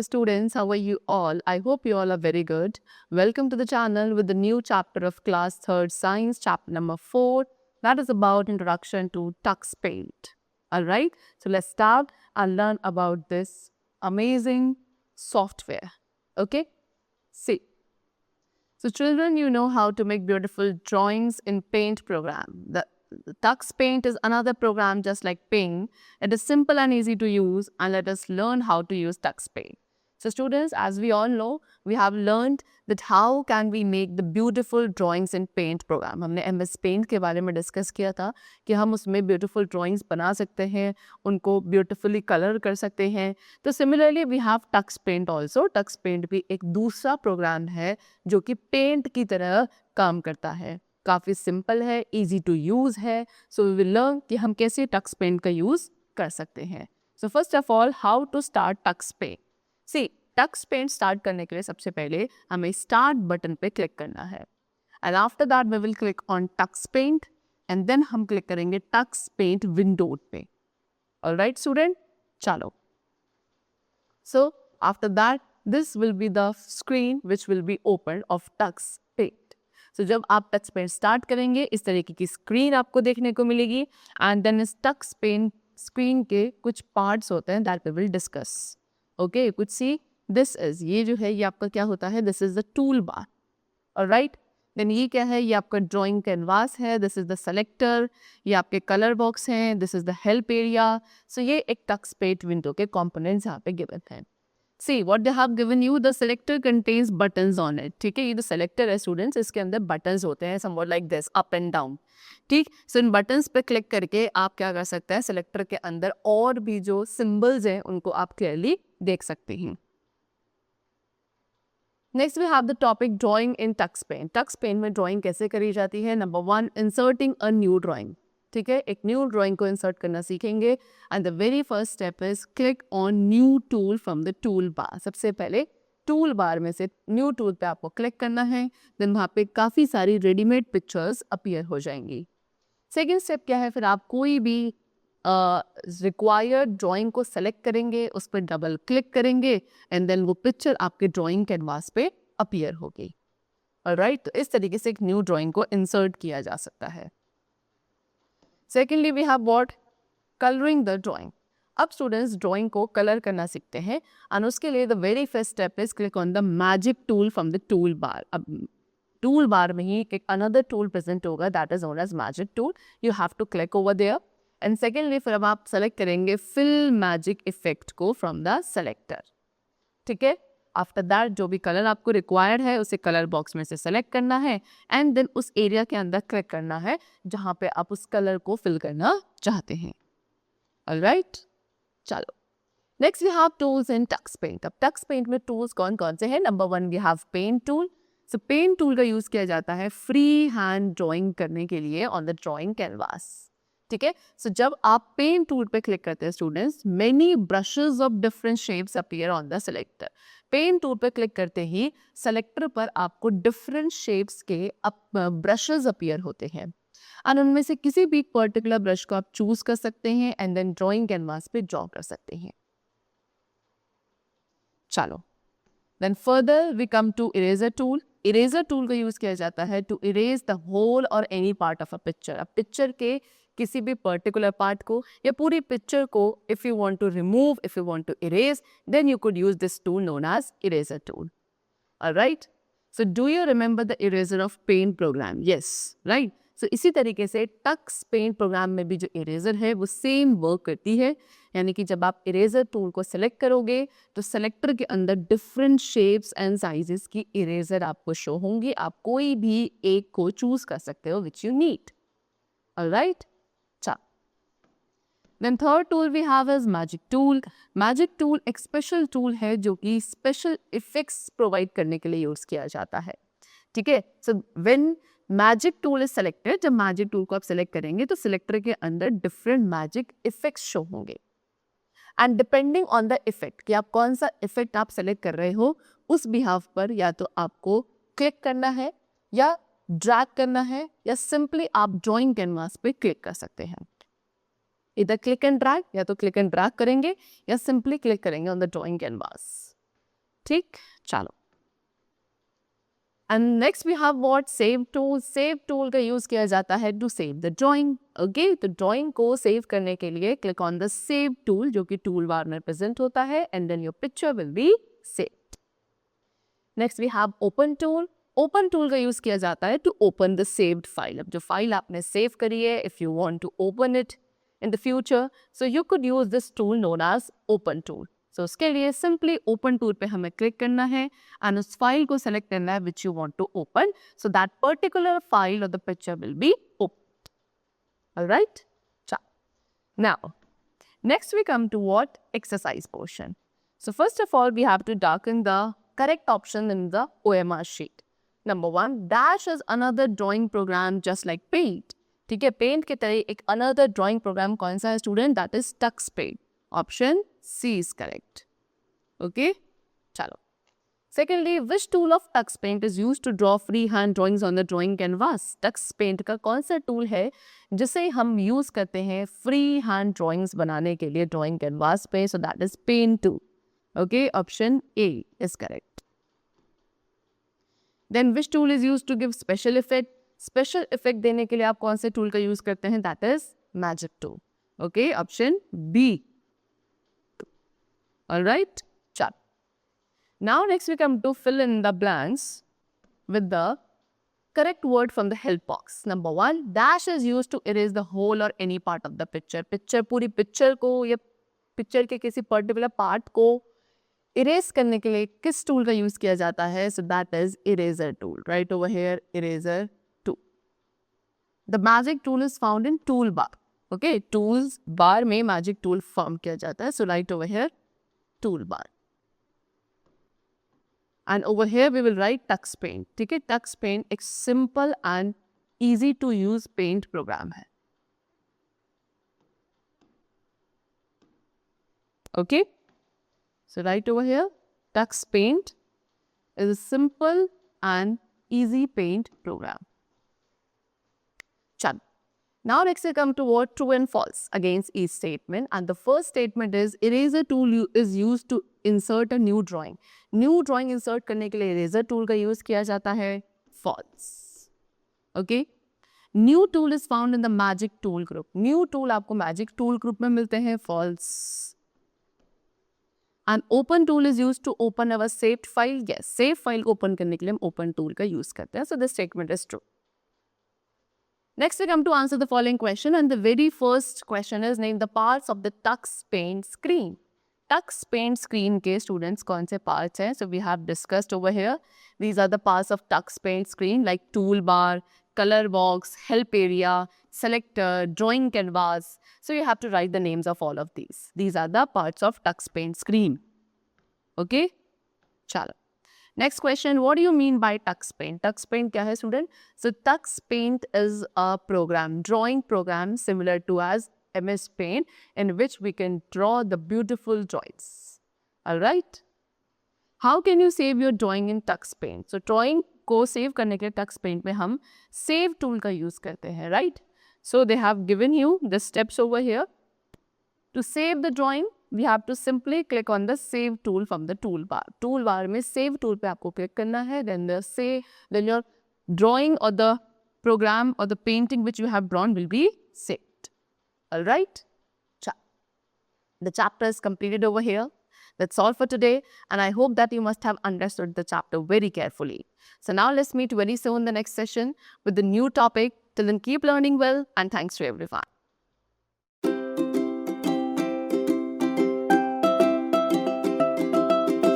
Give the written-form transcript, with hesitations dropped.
dear students, how are you all? I hope you all are very good. Welcome to the channel with the new chapter of class 3rd science, chapter number 4, that is about introduction to Tux Paint. Alright, so let's start and learn about this amazing software. Okay, see. So children, you know how to make beautiful drawings in Paint program. The Tux Paint is another program just like Paint. It is simple and easy to use, and let us learn how to use Tux Paint. So students, as we all know, we have learned that how can we make the beautiful drawings in Paint program. हमने MS Paint के बारे में discuss किया था कि हम उसमें beautiful drawings बना सकते हैं, उनको beautifully color कर सकते हैं. तो similarly we have Tux Paint also. Tux Paint भी एक दूसरा प्रोग्राम है जो कि पेंट की तरह काम करता है. काफ़ी सिंपल है, इजी टू यूज़ है. सो वी विल लर्न कि हम कैसे टक्स पेंट का यूज़ कर सकते हैं. So first of all, how to start Tux Paint. See, Tux Paint start करने के लिए सबसे पहले हमें स्टार्ट बटन पे क्लिक करना है. And after that we will click on Tux Paint and then हम क्लिक करेंगे टक्स पेंट विंडो पे. ऑलराइट स्टूडेंट, चलो. So after that this will be the screen which will be open of Tux Paint. तो जब आप Tux Paint start करेंगे इस तरीके की स्क्रीन आपको देखने को मिलेगी. एंड देन इस टक्स पेंट स्क्रीन के कुछ पार्ट्स होते हैं that we will discuss. Okay, कुछ सी दिस इज, ये जो है ये आपका क्या होता है, this is the tool bar. Alright, then ये क्या है, ये आपका ड्राइंग कैनवास है. दिस इज द सेलेक्टर, ये आपके कलर बॉक्स हैं. This is the help area. So ये एक टक्स पेंट विंडो के कंपोनेंट्स यहाँ पे गिवन हैं. See what they have given you, the selector contains buttons on it. ठीक है, ये जो selector है students, इसके अंदर buttons होते हैं somewhat like this, up and down. ठीक, so इन buttons पे click करके आप क्या कर सकते हैं, selector के अंदर और भी जो symbols हैं उनको आप clearly देख सकते हैं. Next we have the topic drawing in Tux Paint. Tux Paint में drawing कैसे करी जाती है. Number 1, inserting a new drawing. ठीक है, एक न्यू ड्राइंग को इंसर्ट करना सीखेंगे. And the very first step is click on new tool from the tool bar. सबसे पहले टूल बार में से न्यू टूल पे आपको क्लिक करना है. देन वहाँ पे काफ़ी सारी रेडीमेड पिक्चर्स अपीयर हो जाएंगी. सेकेंड स्टेप क्या है, फिर आप कोई भी रिक्वायर्ड ड्राइंग को सेलेक्ट करेंगे, उस पर डबल क्लिक करेंगे एंड देन वो पिक्चर आपके ड्राइंग कैनवास पे अपीयर होगी. ऑलराइट, तो इस तरीके से एक न्यू ड्राइंग को इंसर्ट किया जा सकता है. Secondly, we have what? Coloring the drawing. अब स्टूडेंट्स ड्राइंग को कलर करना सीखते हैं और उसके लिए the very first step is click on the magic tool from the tool bar. अब टूल बार में ही एक अनदर टूल प्रेजेंट होगा that is known as magic tool. You have to click over there. And secondly फिर अब आप select करेंगे fill magic effect को फ्रॉम द सेलेक्टर. ठीक है, आफ्टर दैट जो भी कलर आपको रिक्वायर्ड है उसे कलर बॉक्स में से सेलेक्ट करना है एंड देन उस एरिया के अंदर क्लिक करना है जहाँ पे आप उस कलर को फिल करना चाहते हैं. ऑलराइट, चलो. Next we have tools in Tux Paint. अब टक्स पेंट में टूल्स कौन कौन से हैं. Number 1 we have paint tool. So paint tool का यूज किया जाता है फ्री हैंड ड्राइंग करने के लिए ऑन द ड्राइंग कैनवास. ठीक है, सो जब आप पेंट टूल पे क्लिक करते हैं students, many brushes of different shapes appear on the selector. Paint tool पे क्लिक करते ही सेलेक्टर पर आपको डिफरेंट शेप्स के ब्रशेस अपीयर होते हैं और उनमें से किसी भी पर्टिकुलर ब्रश को आप चूज कर सकते हैं एंड देन ड्राइंग कैनवास पे ड्रॉ कर सकते हैं. चलो, then further we come to eraser tool. Eraser tool का यूज किया जाता है टू इरेज द होल और any part of a picture. अब पिक्चर के किसी भी पर्टिकुलर पार्ट को या पूरी पिक्चर को if you want to remove, if you want to erase, then you could use this tool known as eraser tool. Alright, so do you remember the eraser of paint program? Yes, right. So इसी तरीके से Tux paint programme में भी जो eraser है वो same work करती है. यानी कि जब आप इरेजर टूल को सेलेक्ट करोगे तो सेलेक्टर के अंदर डिफरेंट शेप्स एंड साइजेस की इरेजर आपको शो होंगी. आप कोई भी एक को चूज कर सकते हो which you need. Alright, Then third tool we have is Magic Tool. Magic Tool एक स्पेशल टूल है जो कि स्पेशल इफेक्ट्स प्रोवाइड करने के लिए यूज किया जाता है. ठीक है, so when magic tool is selected, जब मैजिक टूल को आप सेलेक्ट करेंगे तो सिलेक्टर के अंदर डिफरेंट मैजिक इफेक्ट्स शो होंगे and depending on the effect कि आप कौन सा इफेक्ट आप सेलेक्ट कर रहे हो उस बिहाफ पर या तो आपको क्लिक करना है या ड्रैग करना है या सिंपली आप ड्राइंग कैनवास पे क्लिक कर सकते हैं. इधर क्लिक एंड ड्रैग, या तो क्लिक एंड ड्रैग करेंगे या सिंपली क्लिक करेंगे ऑन द ड्राइंग कैनवास. ठीक, चलो। And next we have what, save tool. Save tool का यूज किया जाता है to save the drawing. Okay, तो ड्राइंग को सेव करने के लिए click on the save tool, जो कि टूल बार में प्रेजेंट होता है, and then your picture will be saved. Next we have open tool. Open tool का यूज किया जाता है to open the saved file. अब जो फाइल आपने सेव करी है, if you want to open it in the future, so you could use this tool known as open tool. So उसके लिए सिंपली ओपन टूल पे हमें क्लिक करना है एंड उस फाइल को सेलेक्ट करना है which you want to open, so that particular file और the picture will be open. Alright, now next we come to what, exercise portion. So first of all we have to darken the correct option in the OMR sheet. Number 1, Dash is another drawing program just like Paint. ठीक है, Paint के तरह एक another drawing program कौन सा है student, that is TuxPaint. Option C is correct. Okay, चलो। Secondly, which tool of TuxPaint is used to draw freehand drawings on the drawing canvas? TuxPaint का कौन सा टूल है जिसे हम यूज करते हैं फ्री हैंड ड्राइंग्स बनाने के लिए ड्राइंग कैनवास पे? So that is paint tool. Okay, option A is correct. Then which tool is use to give special effect? Special effect देने के लिए आप कौन से टूल का यूज करते हैं? That is magic tool. Okay, option B. Alright, चलो। Now next we come to fill in the blanks with the correct word from the help box. Number 1, dash is used to erase the whole or any part of the picture. Picture, पूरी picture को या picture के किसी particular part को erase करने के लिए किस टूल का यूज किया जाता है? So that is eraser tool. Right over here, eraser tool. The magic tool is found in tool bar. Okay, tools bar में मैजिक टूल फाउंड किया जाता है। So right over here, tool bar. And over here we will write TuxPaint. ठीक है, TuxPaint एक simple and easy to use paint program है। Okay, so right over here, TuxPaint is a simple and easy paint program. चल, now next we come to what, true and false against each statement. And the first statement is eraser tool is used to insert a new drawing. New drawing insert करने के लिए eraser tool का use किया जाता है। False. Okay, new tool is found in the magic tool group. New tool आपको magic tool group में मिलते हैं। False. And open tool is use to open our saved file. Yes, save file को open करने के लिए हम open tool का यूज करते हैं। So this statement is true. Next we come to answer the following question, and the very first question is, name the parts of the TuxPaint screen. TuxPaint screen के students कौन से parts हैं? So we have discussed over here. These are the parts of TuxPaint screen like toolbar, color box, help area, selector, drawing canvas. So you have to write the names of all of these. These are the parts of TuxPaint screen. Okay? चलो। Next question, what do you mean by TuxPaint? TuxPaint क्या है student? So TuxPaint is a program, drawing program similar to as MS Paint, in which we can draw the beautiful drawings. Alright? How can you save your drawing in TuxPaint? So drawing को save करने के लिए TuxPaint में हम save tool का use करते हैं, right? So they have given you the steps over here. To save the drawing, we have to simply click on the save tool from the toolbar. Toolbar में save tool पे आपको click करना है, then your drawing or the program or the painting which you have drawn will be saved. Alright? The chapter is completed over here. That's all for today, and I hope that you must have understood the chapter very carefully. So now let's meet very soon in the next session with the new topic. Till then, keep learning well, and thanks to everyone.